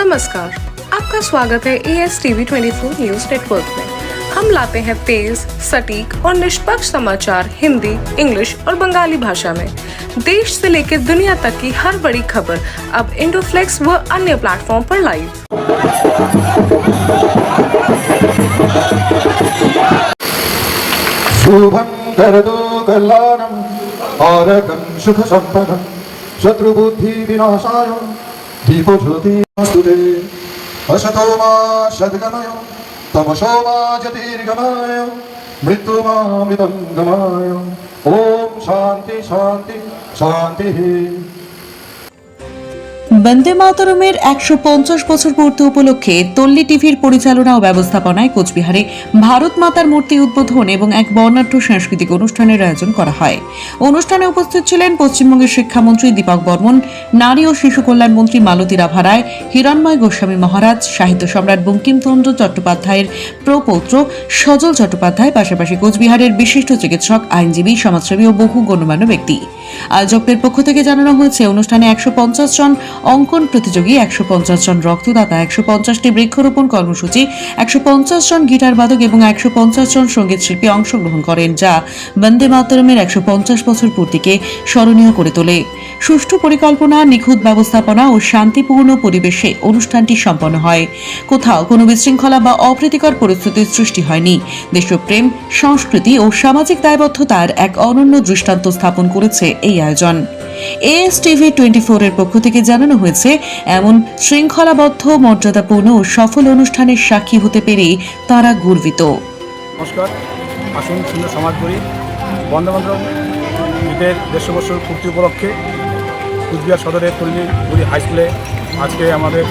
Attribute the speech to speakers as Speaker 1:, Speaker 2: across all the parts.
Speaker 1: नमस्कार, आपका स्वागत है ASTV 24 न्यूज नेटवर्क में। हम लाते हैं तेज, सटीक और निष्पक्ष समाचार हिंदी, इंग्लिश और बंगाली भाषा में। देश से लेकर दुनिया तक की हर बड़ी खबर अब इंडोफ्लेक्स व अन्य प्लेटफॉर्म पर लाइव।
Speaker 2: शुभं करदो कल्याणं आरकं सुख संपदं शत्रुबुद्धि विनाशाय दीपज्योतिस्तुते असतो मा सद्गमय तमसो मा ज्योतिर्गमय मृत्युमामृतंगमय ओम शांति शांति शांतिः।
Speaker 3: বন্দে মাতরমের ১৫০ বছর পূর্তি উপলক্ষে তল্লি টিভির পরিচালনা ও ব্যবস্থাপনায় কোচবিহারে ভারত মাতার মূর্তি উদ্বোধন এবং এক বর্ণাঢ্য সাংস্কৃতিক অনুষ্ঠানের আয়োজন করা হয়। অনুষ্ঠানে উপস্থিত ছিলেন পশ্চিমবঙ্গের শিক্ষামন্ত্রী দীপক বর্মন, নারী ও শিশু কল্যাণ মন্ত্রী মালতী রাভা রায়, হিরণময় গোস্বামী মহারাজ, সাহিত্য সম্রাট বঙ্কিমচন্দ্র চট্টোপাধ্যায়ের প্রপৌত্র সজল চট্টোপাধ্যায়, পাশাপাশি কোচবিহারের বিশিষ্ট চিকিৎসক, আইনজীবী, সমাজসেবী ও বহু গণ্যমান্য ব্যক্তি। আয়োজকদের পক্ষ থেকে জানানো হয়েছে, অনুষ্ঠানে ১৫০ জন অঙ্কন প্রতিযোগী, ১৫০ জন রক্তদাতা, ১৫০টি বৃক্ষরোপণ কর্মসূচি, ১৫০ জন গিটার বাদক এবং ১৫০ জন সঙ্গীত শিল্পী অংশগ্রহণ করেন, যা বন্দে মাতরমের ১৫০ বছর পূর্তিকে স্মরণীয় করে তোলে। সুষ্ঠু পরিকল্পনা, নিখুঁত ব্যবস্থাপনা ও শান্তিপূর্ণ পরিবেশে অনুষ্ঠানটি সম্পন্ন হয়। কোথাও কোনো বিশৃঙ্খলা বা অপ্রীতিকর পরিস্থিতির সৃষ্টি হয়নি। দেশপ্রেম, সংস্কৃতি ও সামাজিক দায়বদ্ধতার এক অনন্য দৃষ্টান্ত স্থাপন করেছে এই আয়োজন। ASTV 24 এর পক্ষ থেকে জানানো হয়েছে, এমন শৃঙ্খলাবদ্ধ, মর্যাদাপূর্ণ ও সফল অনুষ্ঠানের সাক্ষী হতে পেরে তারা গর্বিত।
Speaker 4: নমস্কার, আসুন সুন্দর সমাজ গড়ি। বন্দে মাতরম ঈদের ১৫০ বছর পূর্তি উপলক্ষে কুচবিহার সদরের তল্লিগুড়ি হাই স্কুলে আজকে আমাদের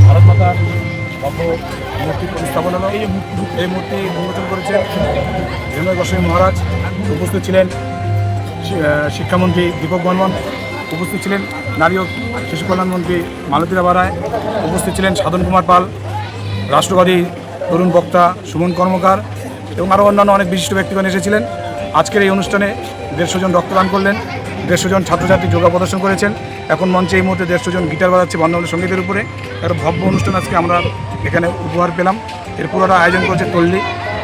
Speaker 4: ভারত মাতার ভব্য মূর্তি প্রতিস্থাপন হলো। এই মূর্তি উন্মোচন করেছেন হিরণময় গোস্বামী মহারাজ। উপস্থিত ছিলেন শিক্ষামন্ত্রী দীপক বর্মন, উপস্থিত ছিলেন নারী ও শিশু কল্যাণ মন্ত্রী মালতী রাভা রায়, উপস্থিত ছিলেন সাধন কুমার পাল, রাষ্ট্রবাদী তরুণ বক্তা সুমন কর্মকার এবং আরও অন্যান্য অনেক বিশিষ্ট ব্যক্তিগণ এসেছিলেন। আজকের এই অনুষ্ঠানে ১৫০ জন রক্তদান করলেন, ১৫০ জন ছাত্রছাত্রী যোগা প্রদর্শন করেছেন। এখন মঞ্চে এই মুহূর্তে ১৫০ জন গিটার বাজাচ্ছে বর্ণমালা সঙ্গীতের উপরে। একটা ভব্য অনুষ্ঠান আজকে আমরা এখানে উপহার পেলাম। এর পুরোটা আয়োজন করেছে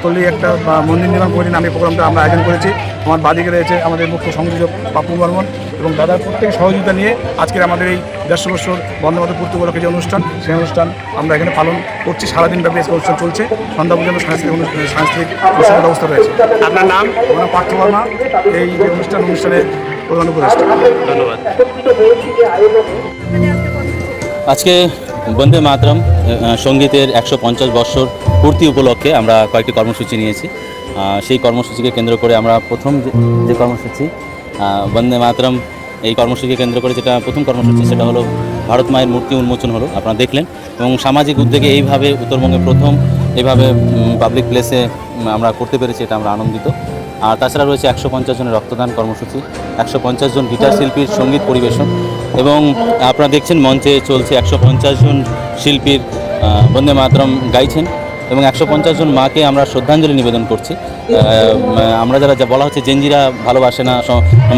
Speaker 4: তল্লি একটা মন্দির নির্মাণ কমিটি নামে প্রোগ্রামটা আমরা আয়োজন করেছি। আমার বাদিকে রয়েছে আমাদের মুখ্য সংযোজক পাপু বর্মন এবং দাদার প্রত্যেক সহযোগিতা নিয়ে আজকের আমাদের এই ১৫০ বছর বন্দে মাতরম পূর্তি উপলক্ষে যে অনুষ্ঠান, সেই অনুষ্ঠান আমরা এখানে পালন করছি। সারাদিন ব্যাপী অনুষ্ঠান চলছে, সন্ধ্যা পর্যন্ত সাংস্কৃতিক অনুষ্ঠানের ব্যবস্থা রয়েছে।
Speaker 5: আপনার নাম?
Speaker 4: আমার পার্থ বর্মা, এই যে অনুষ্ঠানের প্রধান উপদেষ্টা।
Speaker 5: ধন্যবাদ।
Speaker 6: আজকে বন্দে মাতরম সঙ্গীতের ১৫০ বছর পূর্তি উপলক্ষে আমরা কয়েকটি কর্মসূচি নিয়েছি। সেই কর্মসূচিকে কেন্দ্র করে আমরা প্রথম যে কর্মসূচি বন্দে মাতরম, এই কর্মসূচিকে কেন্দ্র করে যেটা প্রথম কর্মসূচি, সেটা হলো ভারত মায়ের মূর্তি উন্মোচন হলো, আপনারা দেখলেন। এবং সামাজিক উদ্যোগে এইভাবে উত্তরবঙ্গে প্রথম এইভাবে পাবলিক প্লেসে আমরা করতে পেরেছি, এটা আমরা আনন্দিত। আর তাছাড়া রয়েছে ১৫০ জনের রক্তদান কর্মসূচি, ১৫০ জন গিটার শিল্পীর সঙ্গীত পরিবেশন এবং আপনারা দেখছেন মঞ্চে চলছে ১৫০ জন শিল্পীর বন্দে মাতরম গাইছেন এবং ১৫০ জন মাকে আমরা শ্রদ্ধাঞ্জলি নিবেদন করছি। আমরা যারা বলা হচ্ছে জেনজিরা ভালোবাসে না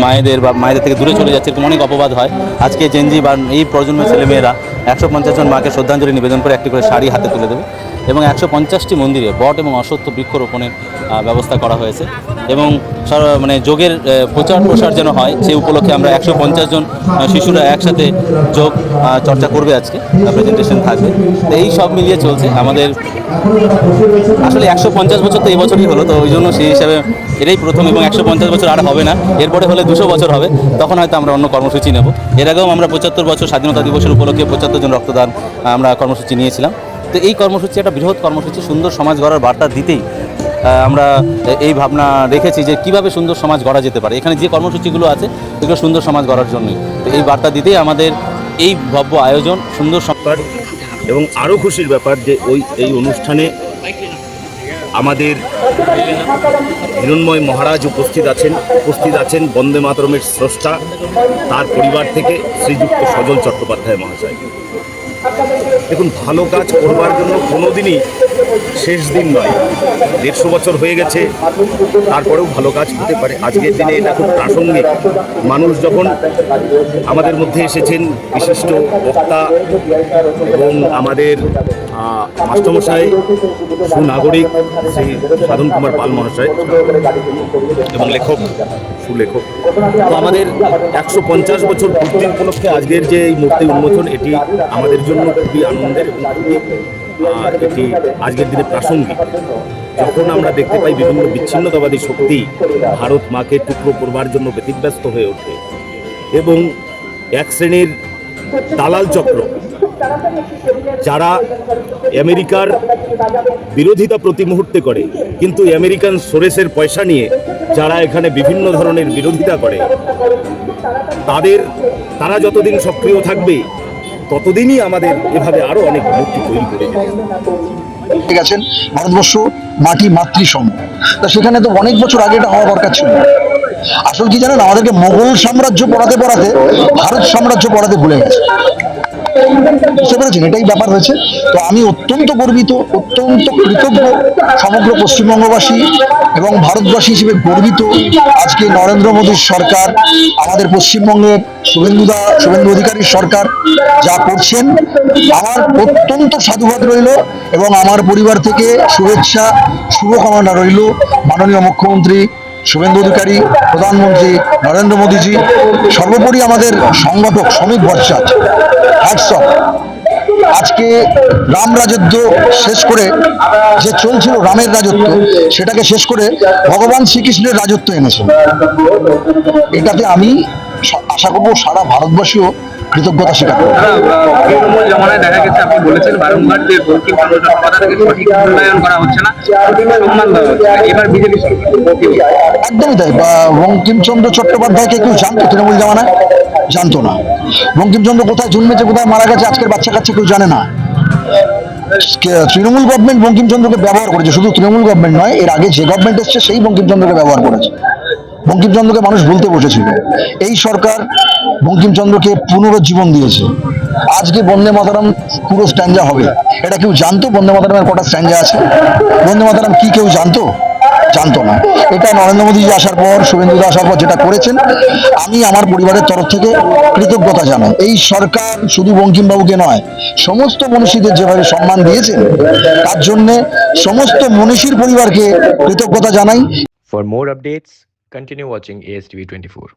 Speaker 6: মায়েদের বা মায়েদের থেকে দূরে চলে যাচ্ছে, এরকম অনেক অপবাদ হয়। আজকে জেনজি বা এই প্রজন্মের ছেলেমেয়েরা ১৫০ জন মাকে শ্রদ্ধাঞ্জলি নিবেদন করে একটি করে শাড়ি হাতে তুলে দেবে এবং ১৫০টি মন্দিরে বট এবং অশ্বত্থ বৃক্ষরোপণের ব্যবস্থা করা হয়েছে এবং যোগের প্রচার প্রসার যেন হয়, সেই উপলক্ষে আমরা ১৫০ জন শিশুরা একসাথে যোগ চর্চা করবে, আজকে প্রেজেন্টেশন থাকবে। তো এই সব মিলিয়ে চলছে আমাদের। আসলে ১৫০ বছর তো এই বছরই হলো, তো ওই জন্য সেই হিসাবে এটাই প্রথম এবং ১৫০ বছর আর হবে না, এরপরে হলে ২০০ বছর হবে, তখন হয়তো আমরা অন্য কর্মসূচি নেব। এর আগেও আমরা ৭৫ বছর স্বাধীনতা দিবসের উপলক্ষে ৭৫ জন রক্তদান আমরা কর্মসূচি নিয়েছিলাম। তো এই কর্মসূচি একটা বৃহৎ কর্মসূচি, সুন্দর সমাজ গড়ার বার্তা দিতেই আমরা এই ভাবনা রেখেছি যে কীভাবে সুন্দর সমাজ গড়া যেতে পারে। এখানে যে কর্মসূচিগুলো আছে এগুলো সুন্দর সমাজ গড়ার জন্যই। তো এই বার্তা দিতেই আমাদের এই ভব্য আয়োজন, সুন্দর
Speaker 5: ব্যাপার এবং আরও খুশির ব্যাপার যে এই অনুষ্ঠানে আমাদের হিরণময় মহারাজ উপস্থিত আছেন বন্দে মাতরমের স্রষ্টা, তার পরিবার থেকে শ্রীযুক্ত সজল চট্টোপাধ্যায় মহাশয়। দেখুন, ভালো কাজ করবার জন্য কোনোদিনই শেষ দিন নয়, 150 বছর হয়ে গেছে, তারপরেও ভালো কাজ হতে পারে। আজকের দিনে এটা খুব প্রাসঙ্গিক। মানুষ যখন আমাদের মধ্যে এসেছেন, বিশিষ্ট বক্তা এবং আমাদের মাস্টারমশাই সুনাগরিক শ্রী সাধন কুমার পাল মহাশয় এবং লেখক সুলেখক, তো আমাদের 150 বছর পূর্তি উপলক্ষে আজকের যে এই মূর্তি উন্মোচন, এটি আমাদের জন্য খুবই আনন্দের এবং এটি আজকের দিনে প্রাসঙ্গিক। যখন আমরা দেখতে পাই বিভিন্ন বিচ্ছিন্নতাবাদী শক্তি ভারত মাকে টুকরো করবার জন্য ব্যতিব্যস্ত হয়ে ওঠে এবং এক শ্রেণীর দালাল চক্র যারা আমেরিকার বিরোধিতা প্রতি মুহূর্তে করে, কিন্তু আমেরিকান সোরেসের পয়সা নিয়ে যারা এখানে বিভিন্ন ধরনের বিরোধিতা করে, তারা যতদিন সক্রিয় থাকবে ততদিনই আমাদের এভাবে আরো অনেক মূর্তি তৈরি করে
Speaker 7: গেছেন। ভারতবর্ষ মাটি মাতৃসম, তা সেখানে তো অনেক বছর আগে এটা হওয়া দরকার ছিল। আসল কি জানেন, আমাদেরকে মোগল সাম্রাজ্য পড়াতে পড়াতে ভারত সাম্রাজ্য পড়াতে ভুলে গেছে, বুঝতে পেরেছেন? এটাই ব্যাপার হয়েছে। তো আমি অত্যন্ত গর্বিত, অত্যন্ত কৃতজ্ঞ, সমগ্র পশ্চিমবঙ্গবাসী এবং ভারতবাসী হিসেবে গর্বিত। আজকে নরেন্দ্র মোদীর সরকার, আমাদের পশ্চিমবঙ্গের শুভেন্দু অধিকারীর সরকার যা করছেন, আমার অত্যন্ত সাধুবাদ রইল এবং আমার পরিবার থেকে শুভেচ্ছা শুভকামনা রইল মাননীয় মুখ্যমন্ত্রী শুভেন্দু অধিকারী, প্রধানমন্ত্রী নরেন্দ্র মোদীজি, সর্বোপরি আমাদের সংগঠক শ্রমিক ভট্টাচার্য, হ্যাটস অফ। আজকে রাম রাজত্ব শেষ করে, যে চলছিল রামের রাজত্ব, সেটাকে শেষ করে ভগবান শ্রীকৃষ্ণের রাজত্ব এনেছেন। এটাতে আমি আশা করবো সারা ভারতবর্ষীয় কৃতজ্ঞতা স্বীকার করবে।
Speaker 8: তৃণমূল জমানায় দেখা গেছে, আপনি বলেছেন বারংবার যে বঙ্কিমচন্দ্র চট্টোপাধ্যায়কে সঠিক মূল্যায়ন করা হচ্ছে না, সম্মান দেওয়া হচ্ছে না। এবার বিজেপি
Speaker 7: একদমই তাই। বঙ্কিমচন্দ্র চট্টোপাধ্যায়কে কেউ জানতো তৃণমূল জমানায়? জানতো না। বঙ্কিমচন্দ্র কোথায় জন্মেছে, কোথায় মারা গেছে, আজকের বাচ্চা কাচ্চা কেউ জানে না। তৃণমূল গভর্নমেন্ট বঙ্কিমচন্দ্রকে ব্যবহার করেছে, শুধু তৃণমূল গভর্নমেন্ট নয়, এর আগে যে গভর্নমেন্ট এসছে সেই বঙ্কিমচন্দ্রকে ব্যবহার করেছে। বঙ্কিমচন্দ্রকে মানুষ ভুলতে বসেছিল। এই সরকার বঙ্কিমচন্দ্রকে পুনরুজ্জীবন দিয়েছে। আজকে বন্দে মাতরম পুরো স্ট্যান্ডা হবে, এটা কেউ জানতো? বন্দে মাতরমের কটা স্ট্যান্ডা আছে? বন্দে মাতরম কি কেউ জানতো? জানতো না। এটা নরেন্দ্র মোদী আসার পর, শুভেন্দু আসার পর যেটা করেছেন, আমি আমার পরিবারের তরফ থেকে কৃতজ্ঞতা জানাই। এই সরকার শুধু বঙ্কিমবাবুকে নয়, সমস্ত মনীষীদের যেভাবে সম্মান দিয়েছেন, তার জন্যে সমস্ত মনীষীর পরিবারকে কৃতজ্ঞতা জানাই।
Speaker 9: For more updates, continue watching ASTV 24.